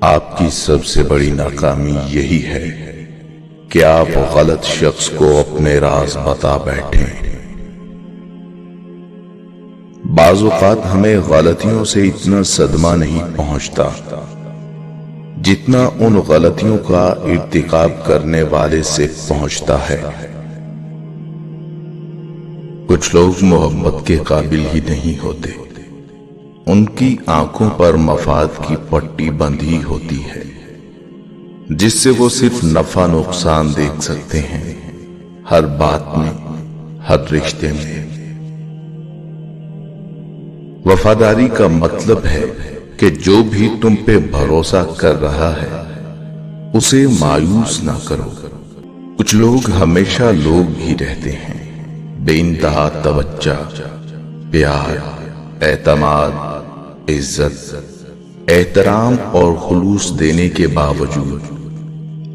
آپ کی سب سے بڑی ناکامی یہی ہے کہ آپ غلط شخص کو اپنے راز بتا بیٹھے۔ بعض اوقات ہمیں غلطیوں سے اتنا صدمہ نہیں پہنچتا جتنا ان غلطیوں کا ارتکاب کرنے والے سے پہنچتا ہے۔ کچھ لوگ محبت کے قابل ہی نہیں ہوتے، ان کی آنکھوں پر مفاد کی پٹی بندھی ہوتی ہے جس سے وہ صرف نفع نقصان دیکھ سکتے ہیں، ہر بات میں، ہر رشتے میں۔ وفاداری کا مطلب ہے کہ جو بھی تم پہ بھروسہ کر رہا ہے اسے مایوس نہ کرو۔ کچھ لوگ ہمیشہ لوگ ہی رہتے ہیں، بے انتہا توجہ، پیار، اعتماد، عزت، احترام اور خلوص دینے کے باوجود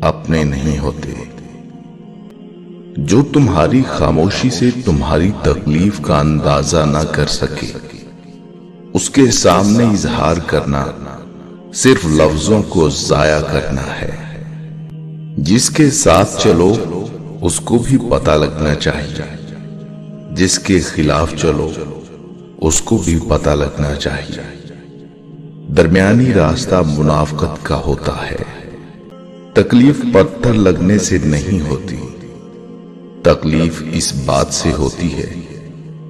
اپنے نہیں ہوتے۔ جو تمہاری خاموشی سے تمہاری تکلیف کا اندازہ نہ کر سکے اس کے سامنے اظہار کرنا صرف لفظوں کو ضائع کرنا ہے۔ جس کے ساتھ چلو اس کو بھی پتہ لگنا چاہیے، جس کے خلاف چلو اس کو بھی پتہ لگنا چاہیے۔ درمیانی راستہ منافقت کا ہوتا ہے۔ تکلیف پتھر لگنے سے نہیں ہوتی، تکلیف اس بات سے ہوتی ہے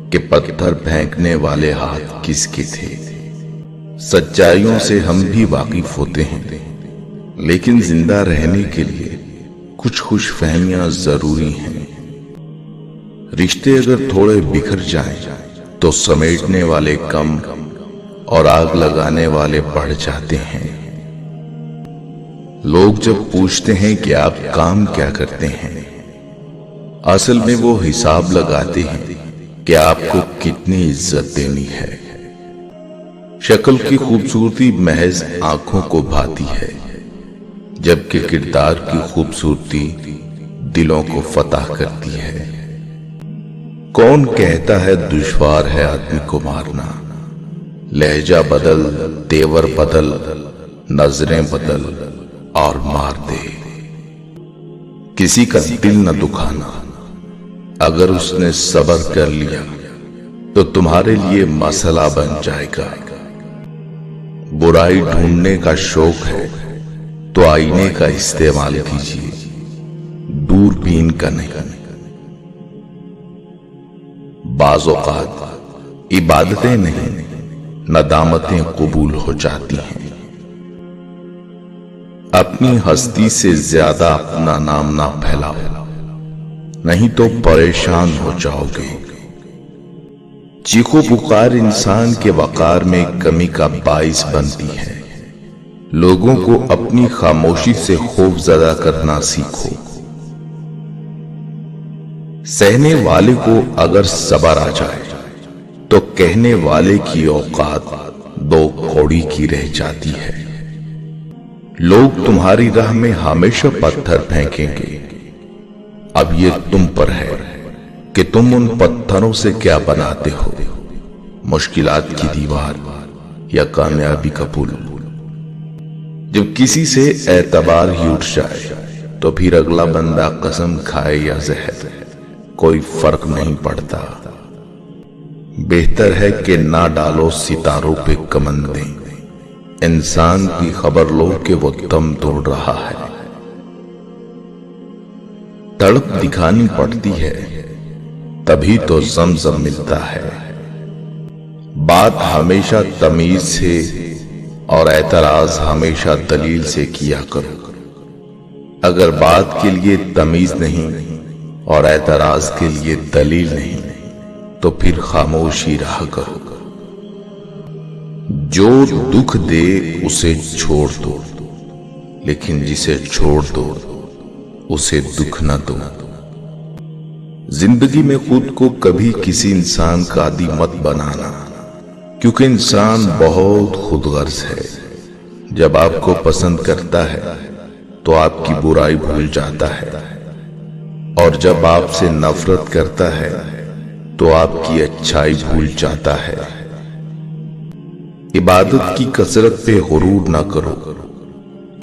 کہ پتھر پھینکنے والے ہاتھ کس کے تھے۔ سچائیوں سے ہم بھی واقف ہوتے ہیں، لیکن زندہ رہنے کے لیے کچھ خوش فہمیاں ضروری ہیں۔ رشتے اگر تھوڑے بکھر جائیں تو سمیٹنے والے کم اور آگ لگانے والے بڑھ جاتے ہیں۔ لوگ جب پوچھتے ہیں کہ آپ کام کیا کرتے ہیں، اصل میں وہ حساب لگاتے ہیں کہ آپ کو کتنی عزت دینی ہے۔ شکل کی خوبصورتی محض آنکھوں کو بھاتی ہے، جبکہ کردار کی خوبصورتی دلوں کو فتح کرتی ہے۔ کون کہتا ہے دشوار ہے آدمی کو مارنا؟ لہجہ بدل، تیور بدل، نظریں بدل اور مار دے۔ کسی کا دل نہ دکھانا، اگر اس نے صبر کر لیا تو تمہارے لیے مسئلہ بن جائے گا۔ برائی ڈھونڈنے کا شوق ہے تو آئینے کا استعمال کیجیے، دوربین کا نہیں۔ بعض اوقات عبادتیں نہیں، ندامتیں قبول ہو جاتی ہیں۔ اپنی ہستی سے زیادہ اپنا نام نہ پھیلاؤ، نہیں تو پریشان ہو جاؤ گے۔ چیخو پکار انسان کے وقار میں کمی کا باعث بنتی ہے۔ لوگوں کو اپنی خاموشی سے خوف زدہ کرنا سیکھو۔ سہنے والے کو اگر صبر آ جائے تو کہنے والے کی اوقات دو کوڑی کی رہ جاتی ہے۔ لوگ تمہاری راہ میں ہمیشہ پتھر پھینکیں گے، اب یہ تم پر ہے کہ تم ان پتھروں سے کیا بناتے ہو، مشکلات کی دیوار یا کامیابی کا پل۔ جب کسی سے اعتبار ہی اٹھ جائے تو پھر اگلا بندہ قسم کھائے یا زہر، کوئی فرق نہیں پڑتا۔ بہتر ہے کہ نہ ڈالو ستاروں پہ کمندیں، انسان کی خبر لو کہ وہ دم توڑ رہا ہے۔ تڑپ دکھانی پڑتی ہے تبھی تو زمزم ملتا ہے۔ بات ہمیشہ تمیز سے اور اعتراض ہمیشہ دلیل سے کیا کرو۔ اگر بات کے لیے تمیز نہیں اور اعتراض کے لیے دلیل نہیں تو پھر خاموشی رہا کرو۔ جو دکھ دے اسے چھوڑ دو، لیکن جسے چھوڑ دو اسے دکھ نہ دو۔ زندگی میں خود کو کبھی کسی انسان کا عادی مت بنانا، کیونکہ انسان بہت خود غرض ہے۔ جب آپ کو پسند کرتا ہے تو آپ کی برائی بھول جاتا ہے، اور جب آپ سے نفرت کرتا ہے تو آپ کی اچھائی بھول جاتا ہے۔ عبادت کی کثرت پہ غرور نہ کرو،